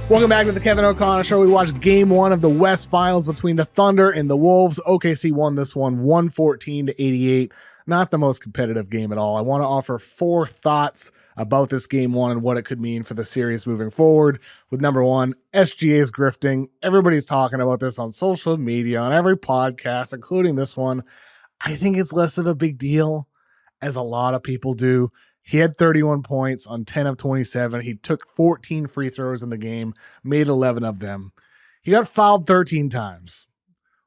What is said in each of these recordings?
Welcome back to the Kevin O'Connor Show. We watched Game 1 of the West Finals between the Thunder and the Wolves. OKC won this one 114-88. Not the most competitive game at all. I want to offer 4 thoughts about this Game 1 and what it could mean for the series moving forward. With number 1, SGA's grifting. Everybody's talking about this on social media, on every podcast, including this one. I think it's less of a big deal as a lot of people do. He had 31 points on 10 of 27. He took 14 free throws in the game, made 11 of them. He got fouled 13 times.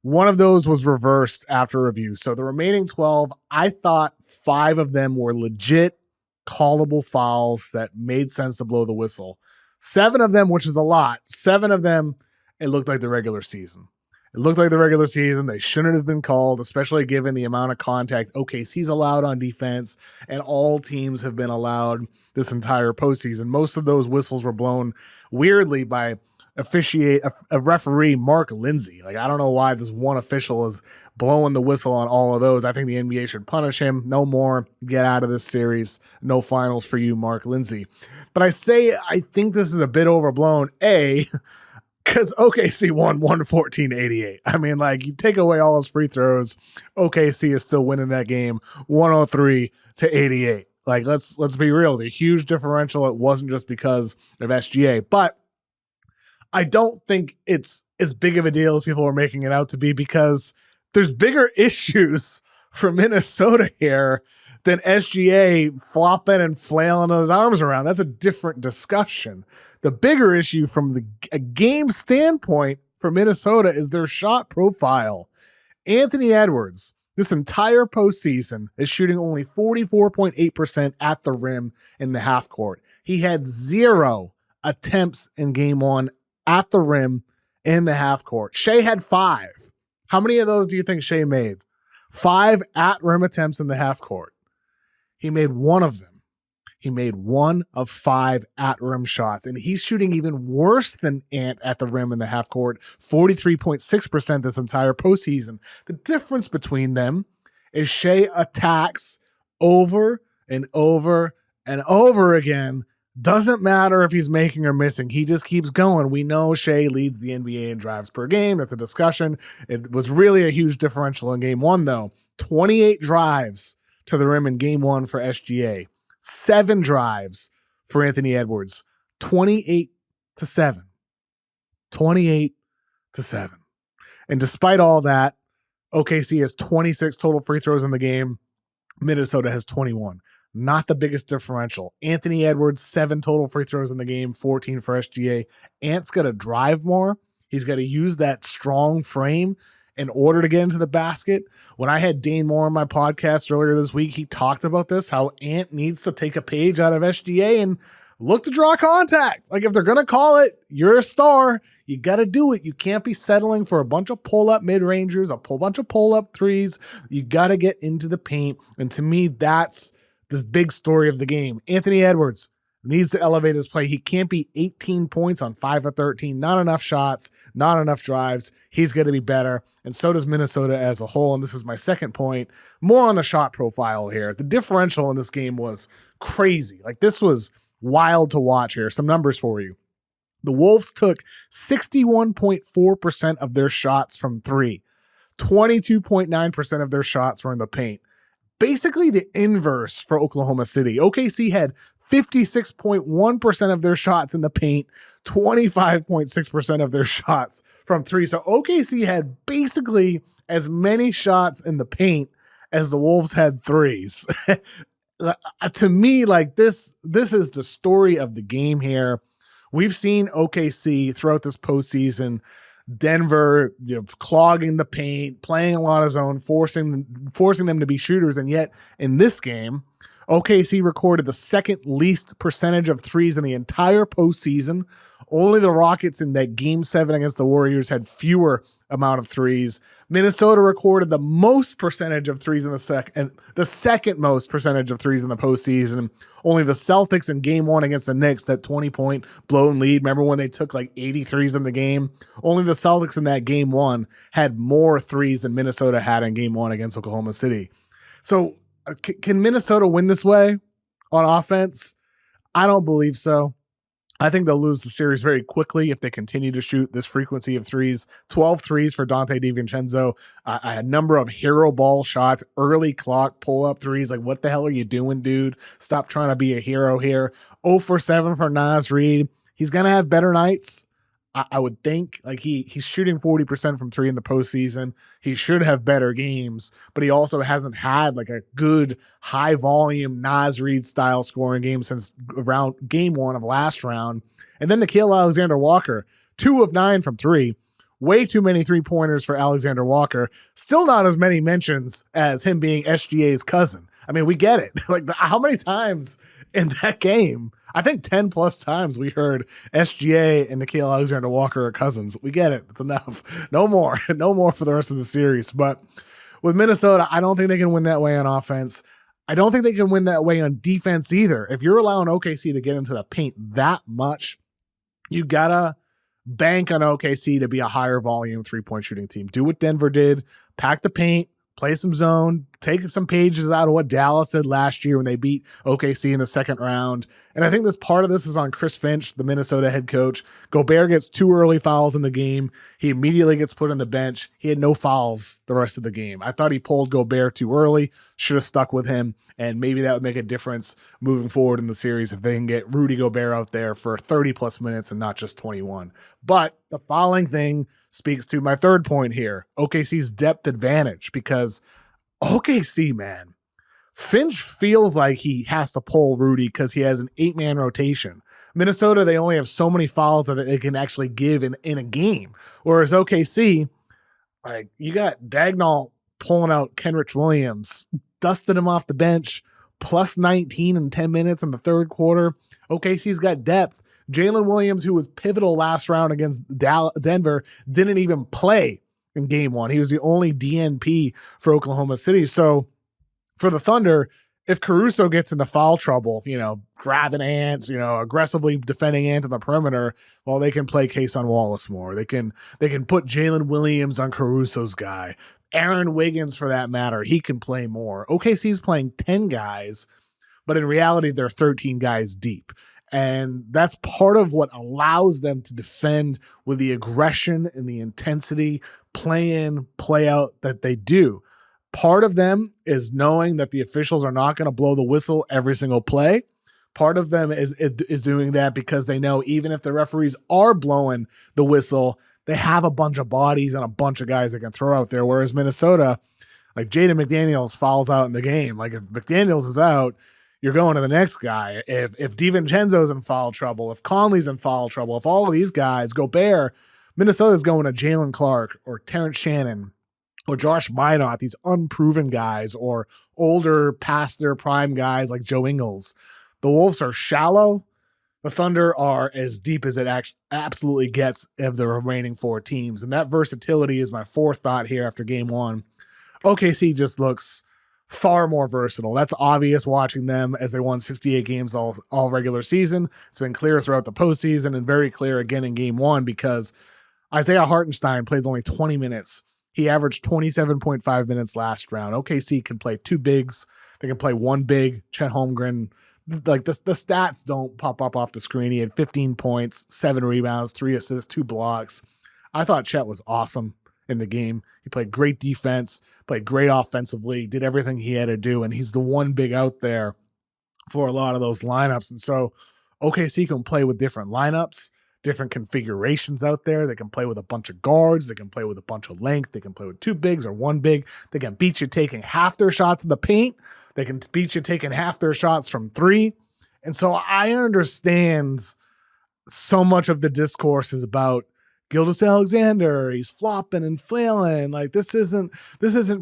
One of those was reversed after review. So the remaining 12, I thought 5 of them were legit callable fouls that made sense to blow the whistle. 7 of them, which is a lot, 7 of them, it looked like the regular season. It looked like the regular season. They shouldn't have been called, especially given the amount of contact OKC's allowed on defense, and all teams have been allowed this entire postseason. Most of those whistles were blown weirdly by a referee, Mark Lindsay. Like, I don't know why this one official is blowing the whistle on all of those. I think the NBA should punish him. No more. Get out of this series. No finals for you, Mark Lindsay. But I think this is a bit overblown. Because OKC won 114-88. I mean, like, you take away all his free throws, OKC is still winning that game 103-88. Like, let's be real. It's a huge differential. It wasn't just because of SGA. But I don't think it's as big of a deal as people are making it out to be, because there's bigger issues for Minnesota here than SGA flopping and flailing those arms around. That's a different discussion. The bigger issue from a game standpoint for Minnesota is their shot profile. Anthony Edwards, this entire postseason, is shooting only 44.8% at the rim in the half court. He had 0 attempts in Game 1 at the rim in the half court. Shea had 5. How many of those do you think Shea made? 5 at rim attempts in the half court. He made 1 of them. He made 1 of 5 at rim shots, and he's shooting even worse than Ant at the rim in the half court, 43.6% this entire postseason. The difference between them is Shea attacks over and over and over again. Doesn't matter if he's making or missing. He just keeps going. We know Shea leads the NBA in drives per game. That's a discussion. It was really a huge differential in Game 1, though. 28 drives to the rim in Game 1 for SGA. 7 drives for Anthony Edwards. 28-7. 28-7. And despite all that, OKC has 26 total free throws in the game. Minnesota has 21. Not the biggest differential. Anthony Edwards, 7 total free throws in the game, 14 for SGA. Ant's got to drive more. He's got to use that strong frame in order to get into the basket. When I had Dane Moore on my podcast earlier this week, he talked about this, how Ant needs to take a page out of SGA and look to draw contact. Like, if they're going to call it, you're a star, you got to do it. You can't be settling for a bunch of pull-up mid-rangers, bunch of pull-up threes. You got to get into the paint. And to me, that's this big story of the game. Anthony Edwards needs to elevate his play. He can't be 18 points on 5 of 13. Not enough shots, not enough drives. He's going to be better. And so does Minnesota as a whole. And this is my second point. More on the shot profile here. The differential in this game was crazy. Like, this was wild to watch here. Some numbers for you. The Wolves took 61.4% of their shots from 3. 22.9% of their shots were in the paint. Basically the inverse for Oklahoma City. OKC had 56.1% of their shots in the paint, 25.6% of their shots from 3. So OKC had basically as many shots in the paint as the Wolves had threes. To me, like, this is the story of the game here. We've seen OKC throughout this postseason, Denver, clogging the paint, playing a lot of zone, forcing them to be shooters. And yet in this game, OKC recorded the second least percentage of threes in the entire postseason. Only the Rockets in that Game 7 against the Warriors had fewer amount of threes. Minnesota recorded the most percentage of threes in the second most percentage of threes in the postseason. Only the Celtics in Game 1 against the Knicks, that 20-point blown lead. Remember when they took like 80 threes in the game? Only the Celtics in that Game 1 had more threes than Minnesota had in Game 1 against Oklahoma City. So can Minnesota win this way on offense? I don't believe so. I think they'll lose the series very quickly if they continue to shoot this frequency of threes. 12 threes for Dante DiVincenzo. A number of hero ball shots, early clock pull-up threes. Like, what the hell are you doing, dude? Stop trying to be a hero here. 0 for 7 for Naz Reid. He's going to have better nights. I would think. Like, he's shooting 40% from three in the postseason. He should have better games, but he also hasn't had like a good high volume Naz Reid style scoring game since around game one of last round. And then Gilgeous-Alexander Walker, 2 of 9 from three. Way too many 3-pointers for Alexander Walker. Still not as many mentions as him being SGA's cousin. I mean, we get it. Like, how many times in that game? I think 10 plus times we heard SGA and Gilgeous-Alexander Walker are cousins. We get it. It's enough. No more. No more for the rest of the series. But with Minnesota, I don't think they can win that way on offense. I don't think they can win that way on defense either. If you're allowing OKC to get into the paint that much, you gotta bank on OKC to be a higher volume 3-point shooting team. Do what Denver did. Pack the paint. Play some zone, take some pages out of what Dallas did last year when they beat OKC in the second round. And I think this part of this is on Chris Finch, the Minnesota head coach. Gobert gets 2 early fouls in the game. He immediately gets put on the bench. He had no fouls the rest of the game. I thought he pulled Gobert too early, should have stuck with him, and maybe that would make a difference moving forward in the series if they can get Rudy Gobert out there for 30 plus minutes and not just 21. But the fouling thing speaks to my third point here, OKC's depth advantage, because OKC, man, Finch feels like he has to pull Rudy because he has an 8-man rotation. Minnesota, they only have so many fouls that they can actually give in a game. Whereas OKC, like, you got Dagnall pulling out Kenrich Williams, dusted him off the bench, plus 19 in 10 minutes in the third quarter. OKC's got depth. Jalen Williams, who was pivotal last round against Denver, didn't even play in game one. He was the only DNP for Oklahoma City. So for the Thunder, if Caruso gets into foul trouble, grabbing Ant, aggressively defending Ant on the perimeter, well, they can play Cason Wallace more. They can put Jalen Williams on Caruso's guy. Aaron Wiggins, for that matter, he can play more. OKC's playing 10 guys, but in reality, they're 13 guys deep. And that's part of what allows them to defend with the aggression and the intensity, play in, play out that they do. Part of them is knowing that the officials are not going to blow the whistle every single play. Part of them is doing that because they know even if the referees are blowing the whistle, they have a bunch of bodies and a bunch of guys that can throw out there. Whereas Minnesota, like Jaden McDaniels fouls out in the game. Like if McDaniels is out, you're going to the next guy. If DiVincenzo's in foul trouble, if Conley's in foul trouble, if all of these guys go bare, Minnesota's going to Jalen Clark or Terrence Shannon or Josh Minot, these unproven guys, or older past their prime guys like Joe Ingles. The Wolves are shallow. The Thunder are as deep as it absolutely gets of the remaining 4 teams. And that versatility is my fourth thought here after game one. OKC just looks far more versatile. That's obvious watching them as they won 68 games all regular season. It's been clear throughout the postseason and very clear again in game one because Isaiah Hartenstein plays only 20 minutes. He averaged 27.5 minutes last round. OKC can play 2 bigs. They can play 1 big. Chet Holmgren, like the stats don't pop up off the screen. He had 15 points, 7 rebounds, 3 assists, 2 blocks. I thought Chet was awesome in the game. He played great defense, played great offensively, did everything he had to do, and he's the one big out there for a lot of those lineups. And so OKC can play with different lineups, different configurations out there. They can play with a bunch of guards. They can play with a bunch of length. They can play with 2 bigs or 1 big. They can beat you taking half their shots in the paint. They can beat you taking half their shots from 3. And so I understand so much of the discourse is about Gilgeous-Alexander, he's flopping and flailing. Like this isn't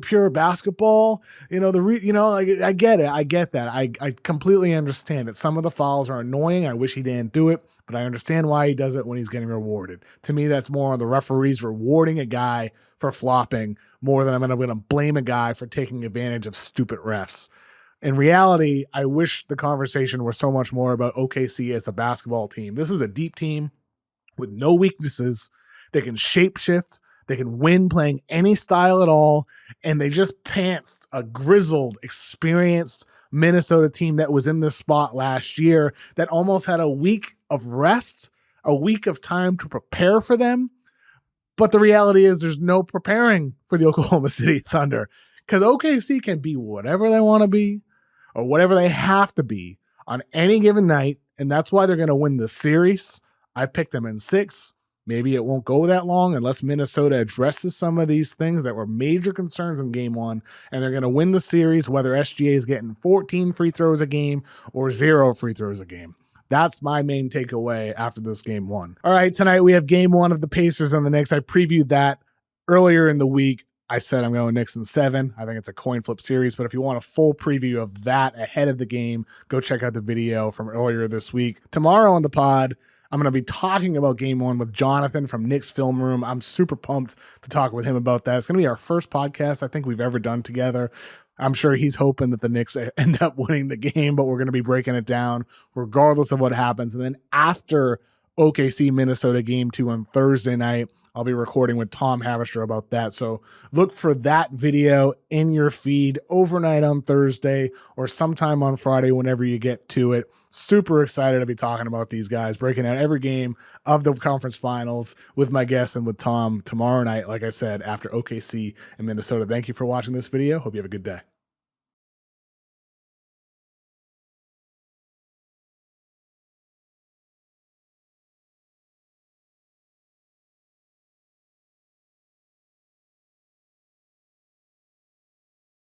pure basketball. I get it. I get that. I completely understand it. Some of the fouls are annoying. I wish he didn't do it, but I understand why he does it when he's getting rewarded. To me, that's more on the referees rewarding a guy for flopping more than I'm going to blame a guy for taking advantage of stupid refs. In reality, I wish the conversation were so much more about OKC as the basketball team. This is a deep team with no weaknesses. They can shapeshift. They can win playing any style at all. And they just pantsed a grizzled, experienced Minnesota team that was in this spot last year that almost had a week of rest, a week of time to prepare for them. But the reality is there's no preparing for the Oklahoma City Thunder because OKC can be whatever they want to be or whatever they have to be on any given night. And that's why they're going to win the series. I picked them in 6. Maybe it won't go that long unless Minnesota addresses some of these things that were major concerns in game 1. And they're going to win the series, whether SGA is getting 14 free throws a game or 0 free throws a game. That's my main takeaway after this game 1. All right, tonight we have game 1 of the Pacers and the Knicks. I previewed that earlier in the week. I said I'm going Knicks in 7. I think it's a coin flip series, but if you want a full preview of that ahead of the game, go check out the video from earlier this week. Tomorrow on the pod, I'm going to be talking about game 1 with Jonathan from Knicks Film Room. I'm super pumped to talk with him about that. It's going to be our first podcast I think we've ever done together. I'm sure he's hoping that the Knicks end up winning the game, but we're going to be breaking it down regardless of what happens. And then after OKC Minnesota game 2 on Thursday night, I'll be recording with Tom Havister about that. So look for that video in your feed overnight on Thursday or sometime on Friday whenever you get to it. Super excited to be talking about these guys, breaking out every game of the conference finals with my guests and with Tom tomorrow night, like I said, after OKC and Minnesota. Thank you for watching this video. Hope you have a good day.